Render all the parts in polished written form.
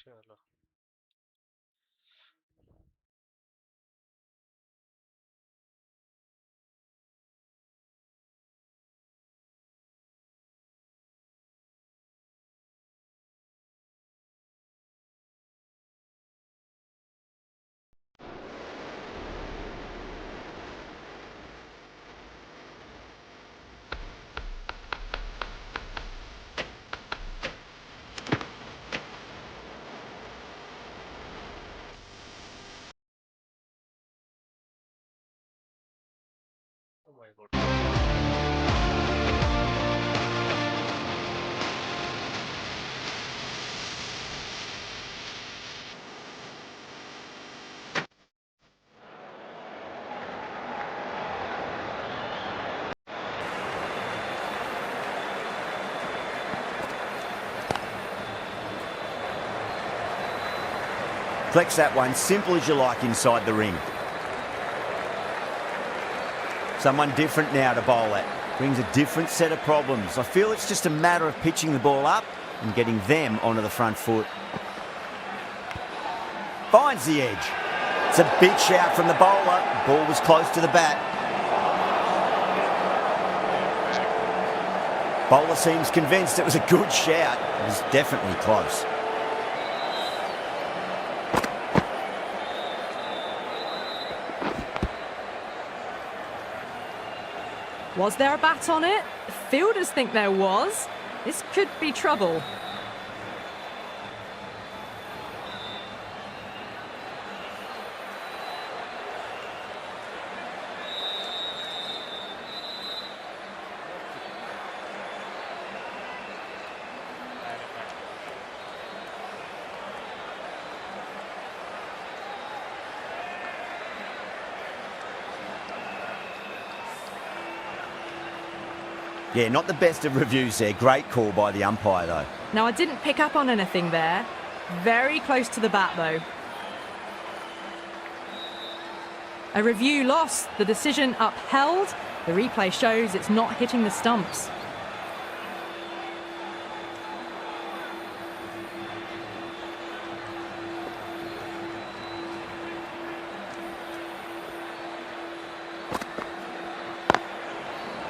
चलो। Oh my god. Flex that one, simple as you like inside the ring. Someone different now to bowl at. Brings a different set of problems. I feel it's just a matter of pitching the ball up and getting them onto the front foot. Finds the edge. It's a big shout from the bowler. The ball was close to the bat. Bowler seems convinced it was a good shout. It was definitely close. Was there a bat on it? The fielders think there was. This could be trouble. Yeah, not the best of reviews there. Great call by the umpire, though. Now, I didn't pick up on anything there. Very close to the bat, though. A review lost. The decision upheld. The replay shows it's not hitting the stumps.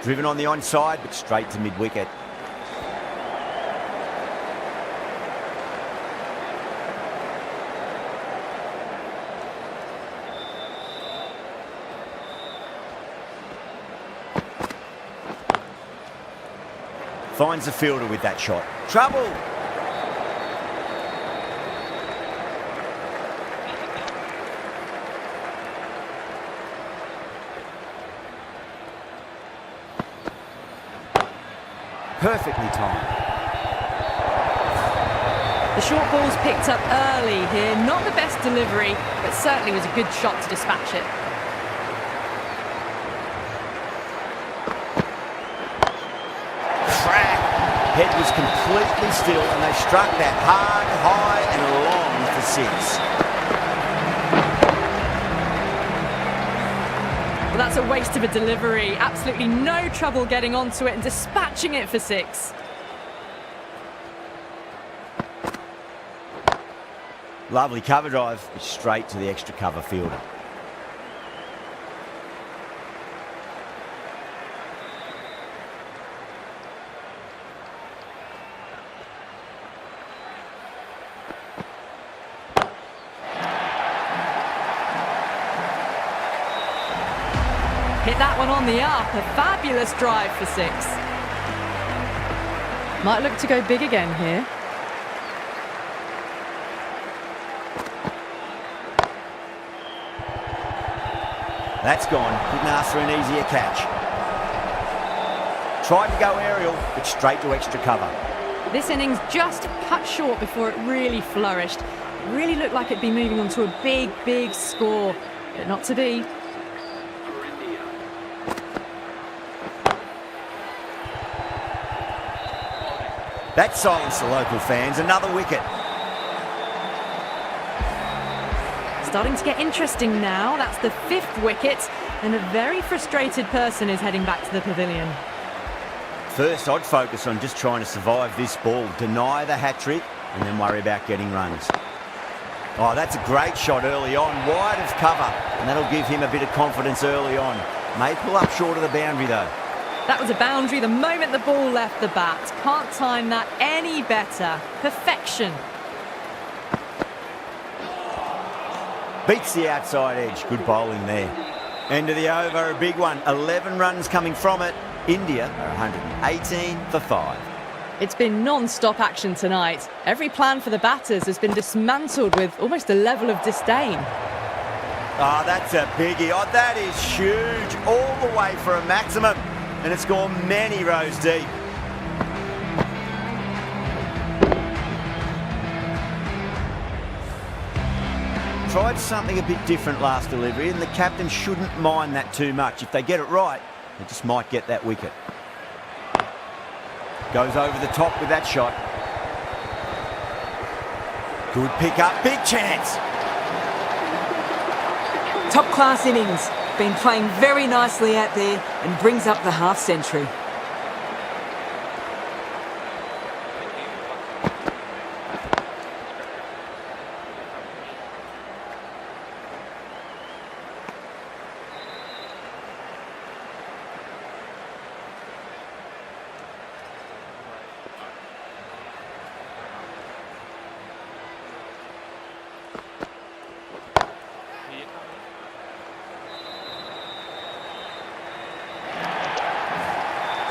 Driven on the onside, but straight to mid-wicket. Finds the fielder with that shot. Trouble! Perfectly timed. The short ball's picked up early here. Not the best delivery, but certainly was a good shot to dispatch it. Crack! Head was completely still and they struck that hard, high and long for six. Well, that's a waste of a delivery. Absolutely no trouble getting onto it and dispatching it for six. Lovely cover drive, straight to the extra cover fielder. Hit that one on the up. A fabulous drive for six. Might look to go big again here. That's gone. Couldn't ask for an easier catch. Tried to go aerial, but straight to extra cover. This innings just cut short before it really flourished. It really looked like it'd be moving on to a big, big score, but not to be. That silenced the local fans. Another wicket. Starting to get interesting now. That's the fifth wicket, and a very frustrated person is heading back to the pavilion. First, I'd focus on just trying to survive this ball, deny the hat-trick, and then worry about getting runs. Oh, that's a great shot early on, wide of cover, and that'll give him a bit of confidence early on. May pull up short of the boundary, though. That was a boundary the moment the ball left the bat. Can't time that any better. Perfection. Beats the outside edge. Good bowling there. End of the over, a big one. 11 runs coming from it. India are 118 for 5. It's been non-stop action tonight. Every plan for the batters has been dismantled with almost a level of disdain. Oh, that's a biggie. Oh, that is huge. All the way for a maximum. And it's gone many rows deep. Tried something a bit different last delivery, and the captain shouldn't mind that too much. If they get it right, they just might get that wicket. Goes over the top with that shot. Good pick up, big chance. Top class innings. Been playing very nicely out there and brings up the half century.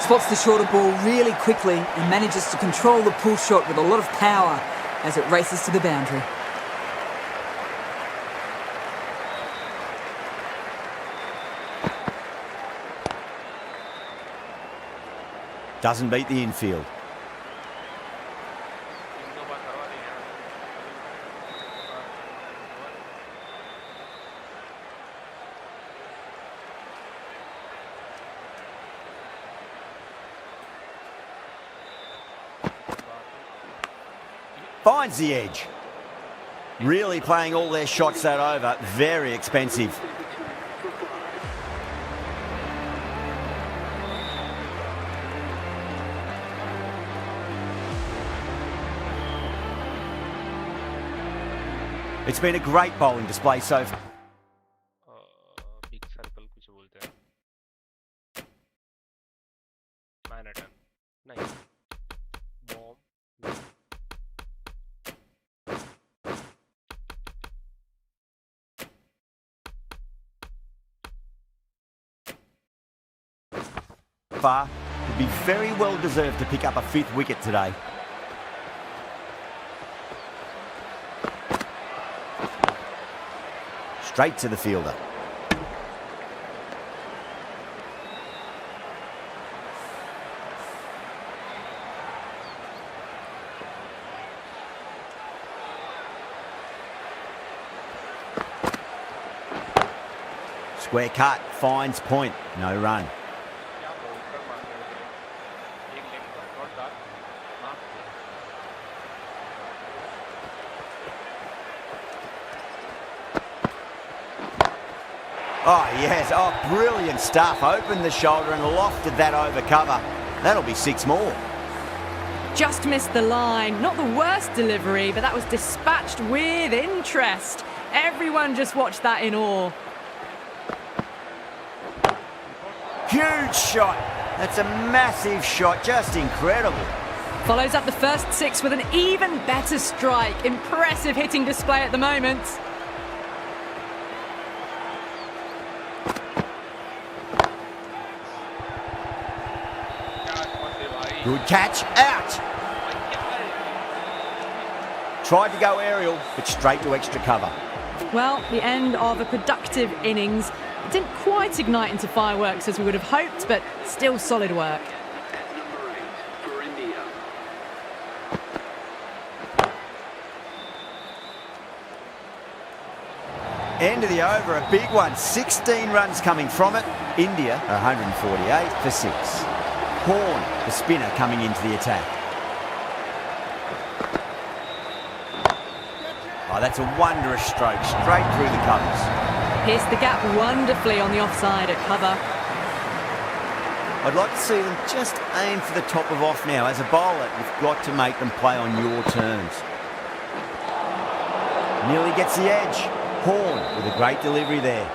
Spots the shorter ball really quickly and manages to control the pull shot with a lot of power as it races to the boundary. Doesn't beat the infield. Finds the edge. Really playing all their shots that over. Very expensive. It's been a great bowling display so far. Big circle कुछ बोलते हैं. Manhattan. Nice. Bomb. Far would be very well deserved to pick up a 5th wicket today. Straight to the fielder. Square cut, finds point, no run. Oh, yes. Oh, brilliant stuff. Opened the shoulder and lofted that over cover. That'll be 6 more. Just missed the line. Not the worst delivery, but that was dispatched with interest. Everyone just watched that in awe. Huge shot. That's a massive shot. Just incredible. Follows up the first 6 with an even better strike. Impressive hitting display at the moment. Good catch, out. Tried to go aerial, but straight to extra cover. Well, the end of a productive innings. It didn't quite ignite into fireworks as we would have hoped, but still solid work. End of the over, a big one. 16 runs coming from it. India are 148 for 6. Horn, the spinner, coming into the attack. Oh, that's a wondrous stroke, straight through the covers. Pierced the gap wonderfully on the offside at cover. I'd like to see them just aim for the top of off now. As a bowler, you've got to make them play on your terms. Nearly gets the edge. Horn with a great delivery there.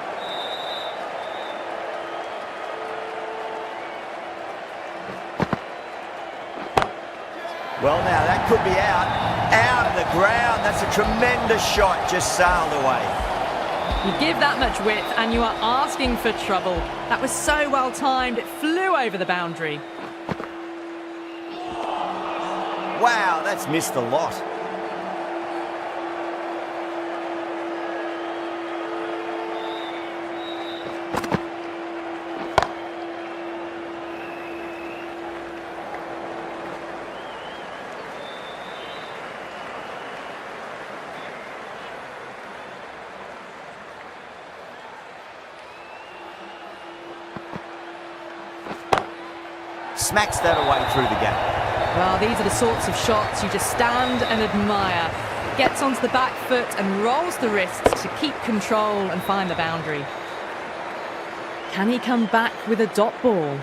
Well, now that could be out of the ground. That's a tremendous shot, just sailed away. You give that much width and you are asking for trouble. That was so well timed, it flew over the boundary. Wow, that's missed a lot. Smacks that away through the gap. Well, these are the sorts of shots you just stand and admire. Gets onto the back foot and rolls the wrists to keep control and find the boundary. Can he come back with a dot ball?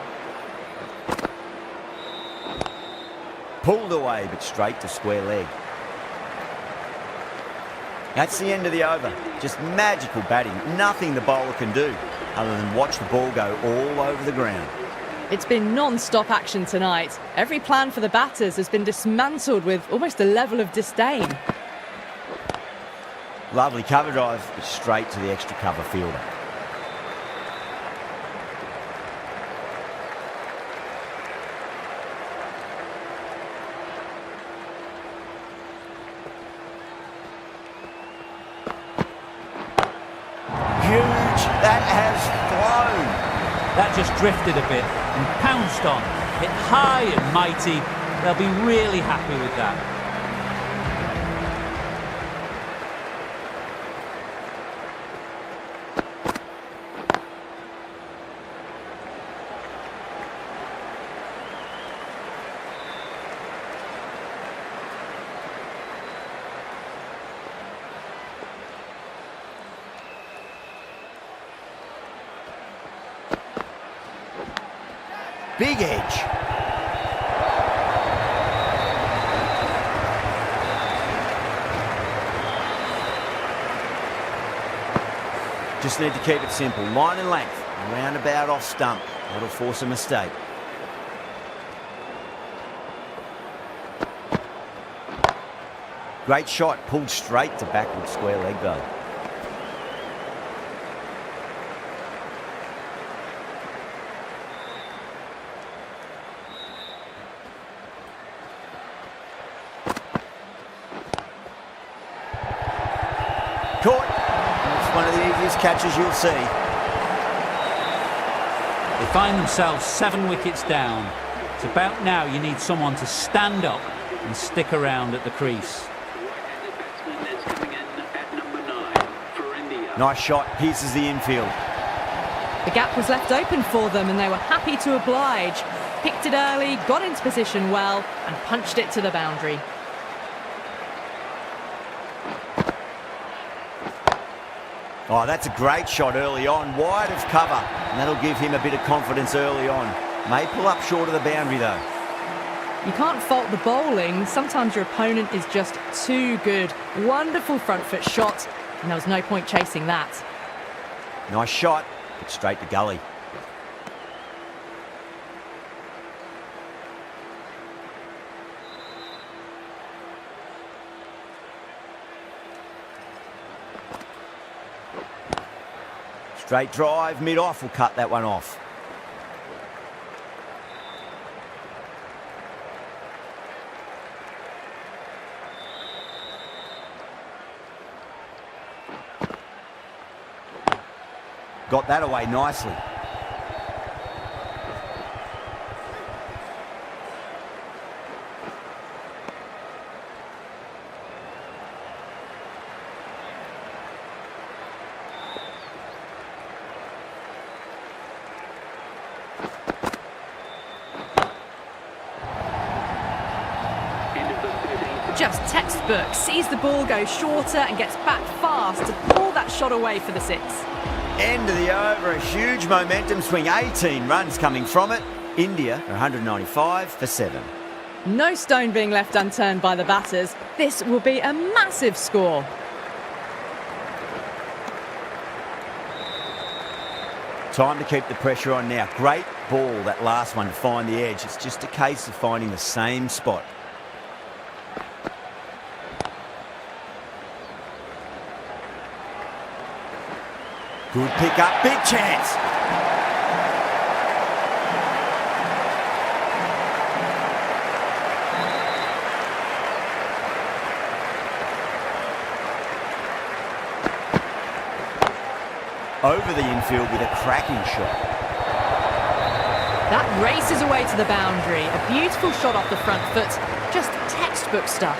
Pulled away, but straight to square leg. That's the end of the over. Just magical batting. Nothing the bowler can do other than watch the ball go all over the ground. It's been non-stop action tonight. Every plan for the batters has been dismantled with almost a level of disdain. Lovely cover drive, but straight to the extra cover fielder. Huge, that has flown. That just drifted a bit and pounced on. Hit high and mighty. They'll be really happy with that. Big edge. Just need to keep it simple. Line and length. Roundabout off stump. That'll force a mistake. Great shot. Pulled straight to backward square leg though. Caught. It's one of the easiest catches you'll see. They find themselves 7 wickets down. It's about now you need someone to stand up and stick around at the crease. Nice shot, pierces the infield. The gap was left open for them and they were happy to oblige. Picked it early, got into position well and punched it to the boundary. Oh, that's a great shot early on, wide of cover, and that'll give him a bit of confidence early on. May pull up short of the boundary though. You can't fault the bowling. Sometimes your opponent is just too good. Wonderful front foot shot, and there was no point chasing that. Nice shot, but straight to gully. Straight drive, mid-off will cut that one off. Got that away nicely. Just textbook, sees the ball go shorter and gets back fast to pull that shot away for the 6. End of the over, a huge momentum swing, 18 runs coming from it. India are 195 for 7. No stone being left unturned by the batters. This will be a massive score. Time to keep the pressure on now. Great ball, that last one, to find the edge. It's just a case of finding the same spot. Good pick up, big chance. Over the infield with a cracking shot. That races away to the boundary. A beautiful shot off the front foot. Just textbook stuff.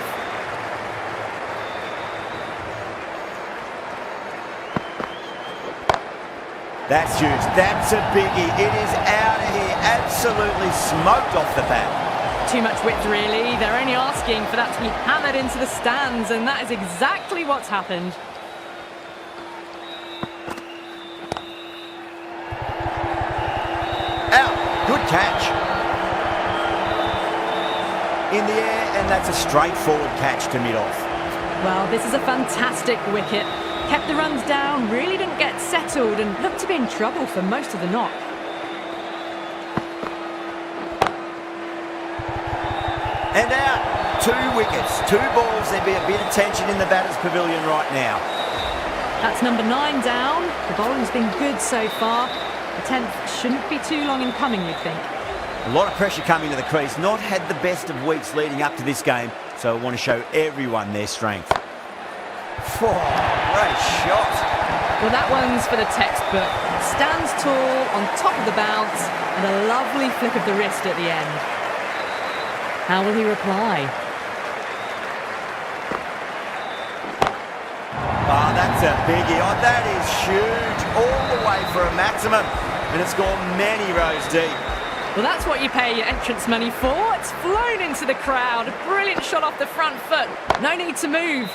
That's huge. That's a biggie. It is out of here. Absolutely smoked off the bat. Too much width, really. They're only asking for that to be hammered into the stands, and that is exactly what's happened. Out. Good catch. In the air, and that's a straightforward catch to mid-off. Well, this is a fantastic wicket. Kept the runs down, really didn't get settled, and looked to be in trouble for most of the knock. And out. 2 wickets, 2 balls. There'd be a bit of tension in the batter's pavilion right now. That's number 9 down. The bowling's been good so far. The 10th shouldn't be too long in coming, you'd think. A lot of pressure coming to the crease. Not had the best of weeks leading up to this game, so I want to show everyone their strength. Oh, great shot. Well, that one's for the textbook. Stands tall, on top of the bounce, and a lovely flick of the wrist at the end. How will he reply? Oh, that's a biggie. Oh, that is huge. All the way for a maximum. And it's gone many rows deep. Well, that's what you pay your entrance money for. It's flown into the crowd. A brilliant shot off the front foot. No need to move.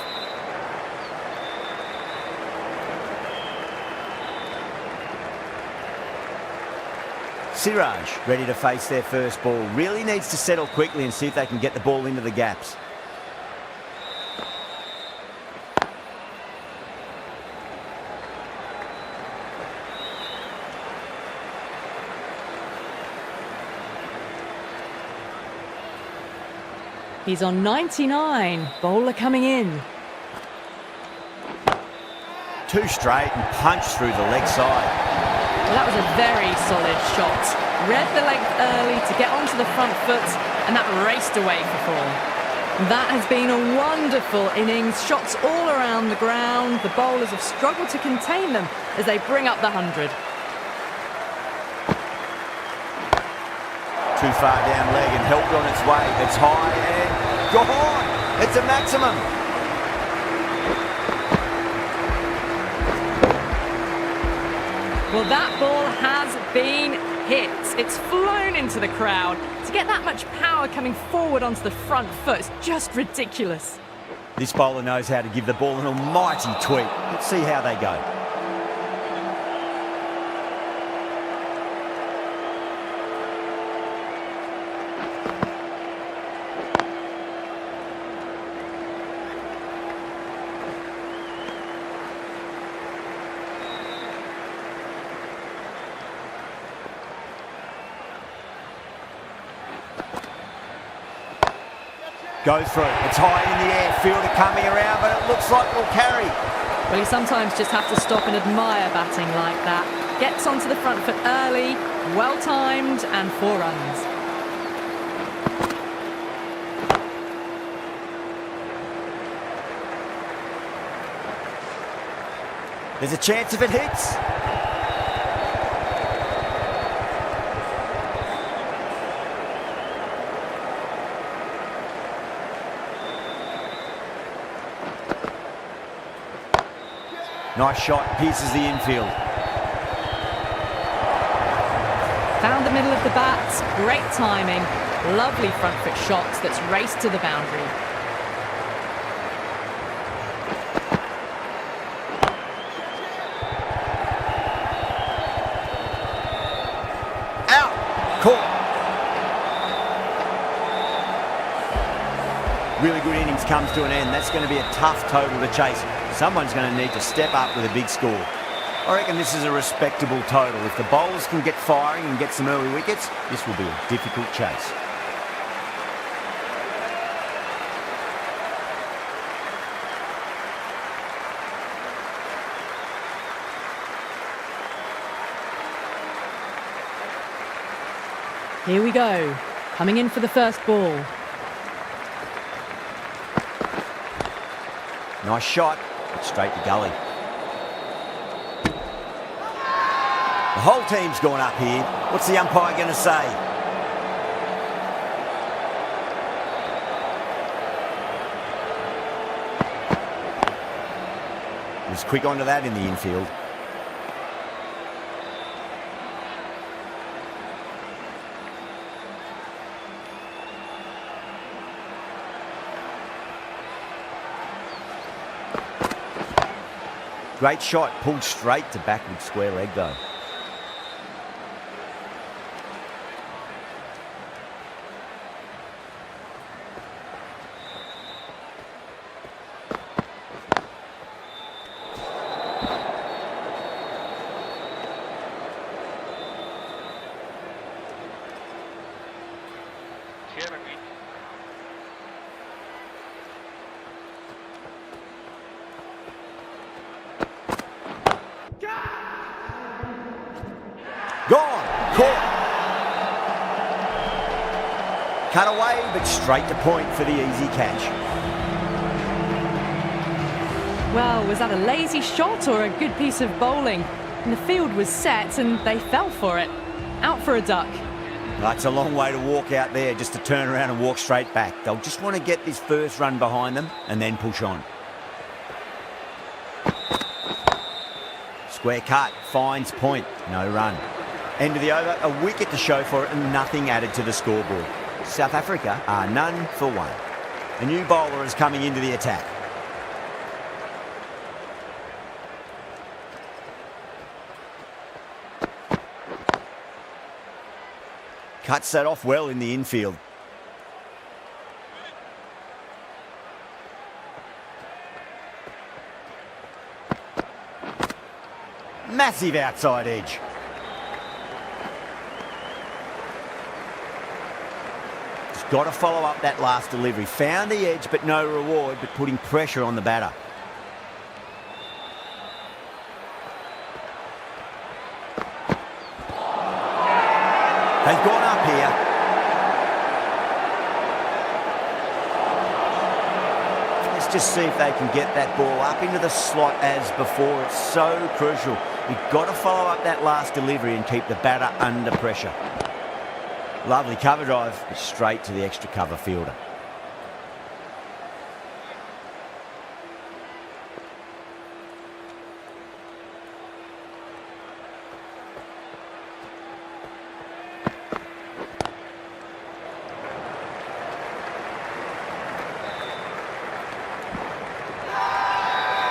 Siraj ready to face their first ball. Really needs to settle quickly and see if they can get the ball into the gaps. He's on 99. Bowler coming in. 2 straight and punched through the leg side. Well, that was a very solid shot. Read the length early to get onto the front foot, and that raced away for 4. That has been a wonderful innings. Shots all around the ground. The bowlers have struggled to contain them as they bring up the 100. Too far down leg and helped on its way. It's high and gone. It's a maximum. Well, that ball has been hit. It's flown into the crowd. To get that much power coming forward onto the front foot is just ridiculous. This bowler knows how to give the ball an almighty tweak. Let's see how they go. Go through. It's high in the air. Fielder coming around, but it looks like it'll carry. Well, you sometimes just have to stop and admire batting like that. Gets onto the front foot early, well-timed, and 4 runs. There's a chance if it hits. Nice shot, pierces the infield. Found the middle of the bat, great timing, lovely front foot shots that's raced to the boundary. Out, caught. really good innings comes to an end. That's going to be a tough total to chase. Someone's going to need to step up with a big score. I reckon this is a respectable total. If the bowlers can get firing and get some early wickets, this will be a difficult chase. Here we go. Coming in for the first ball. Nice shot, but straight to gully. The whole team's gone up here. What's the umpire going to say? He was quick onto that in the infield. Great shot, pulled straight to backward square leg though. Gone, caught. Cut away, but straight to point for the easy catch. Well, was that a lazy shot or a good piece of bowling? And the field was set and they fell for it. Out for a duck. That's a long way to walk out there just to turn around and walk straight back. They'll just want to get this first run behind them and then push on. Square cut, finds point, no run. End of the over, a wicket to show for it and nothing added to the scoreboard. South Africa are none for one. A new bowler is coming into the attack. Cuts that off well in the infield. Massive outside edge. Just got to follow up that last delivery. Found the edge, but no reward, but putting pressure on the batter. They've gone up here. Let's just see if they can get that ball up into the slot as before. It's so crucial. You've got to follow up that last delivery and keep the batter under pressure. Lovely cover drive, straight to the extra cover fielder.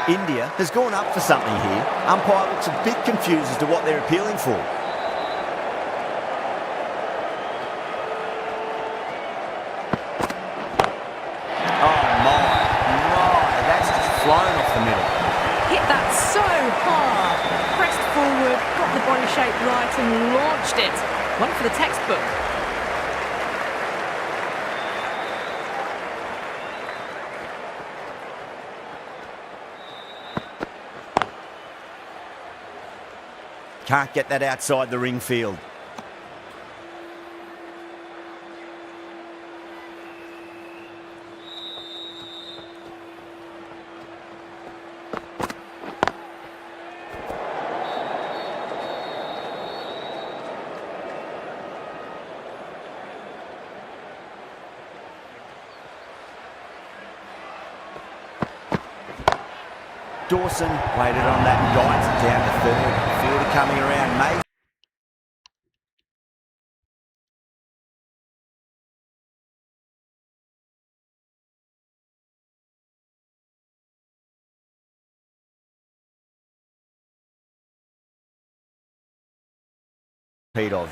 India has gone up for something here. Umpire looks a bit confused as to what they're appealing for. Oh my, that's just flown off the middle. Hit that so hard. Pressed forward, got the body shape right and launched it. One for the textbook. Can't get that outside the ring field. Dawson waited on that and guides it down to third. Fielder coming around, mate.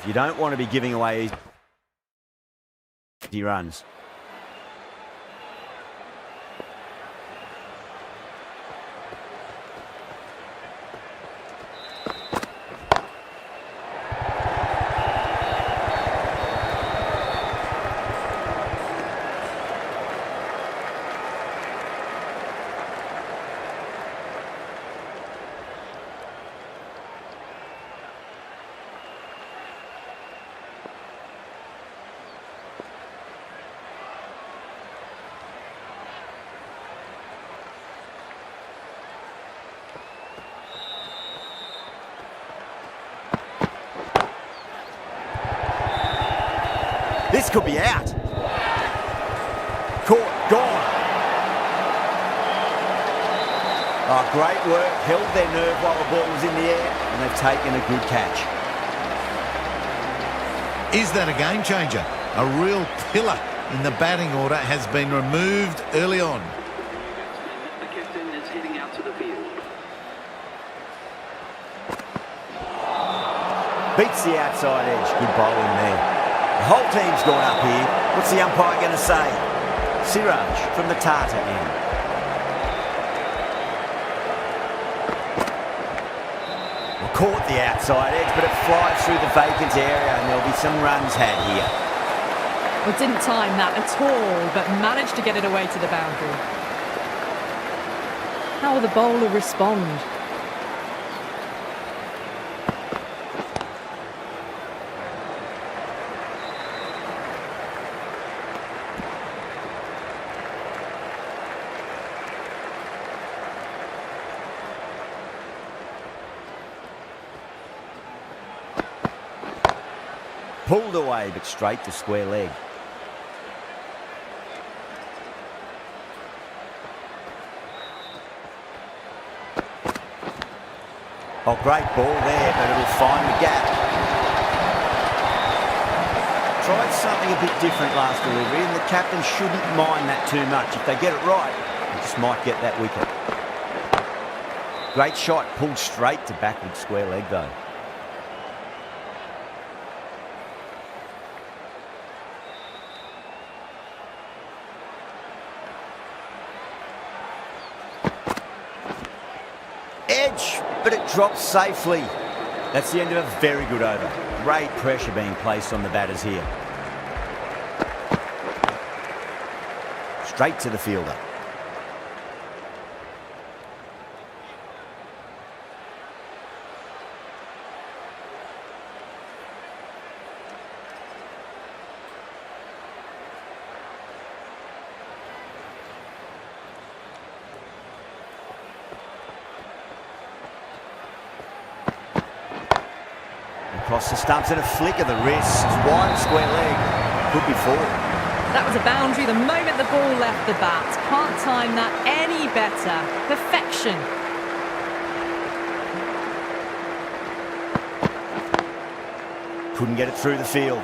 You don't want to be giving away easy runs. This could be out. Caught, gone. Oh, great work. Held their nerve while the ball was in the air, and they've taken a good catch. Is that a game changer? A real pillar in the batting order has been removed early on. The captain is heading out to the field. Beats the outside edge. Good bowling there. The whole team's gone up here. What's the umpire going to say? Siraj from the Tata end. Well, caught the outside edge, but it flies through the vacant area, and there'll be some runs had here. Well, didn't time that at all, but managed to get it away to the boundary. How will the bowler respond? Pulled away, but straight to square leg. Oh, great ball there, but it'll find the gap. Tried something a bit different last delivery, and the captain shouldn't mind that too much. If they get it right, they just might get that wicket. Great shot, pulled straight to backward square leg though. Edge, but it drops safely. That's the end of a very good over. Great pressure being placed on the batters here. Straight to the fielder. Across the stumps and a flick of the wrist. Wide square leg. Could be four. That was a boundary the moment the ball left the bat. Can't time that any better. Perfection. Couldn't get it through the field.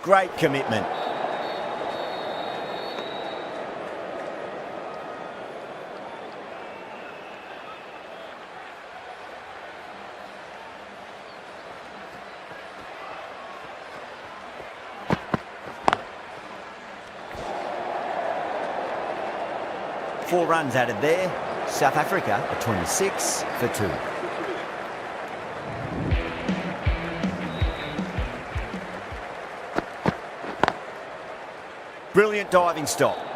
Great commitment. Four runs added there. South Africa are 26 for 2. Brilliant diving stop.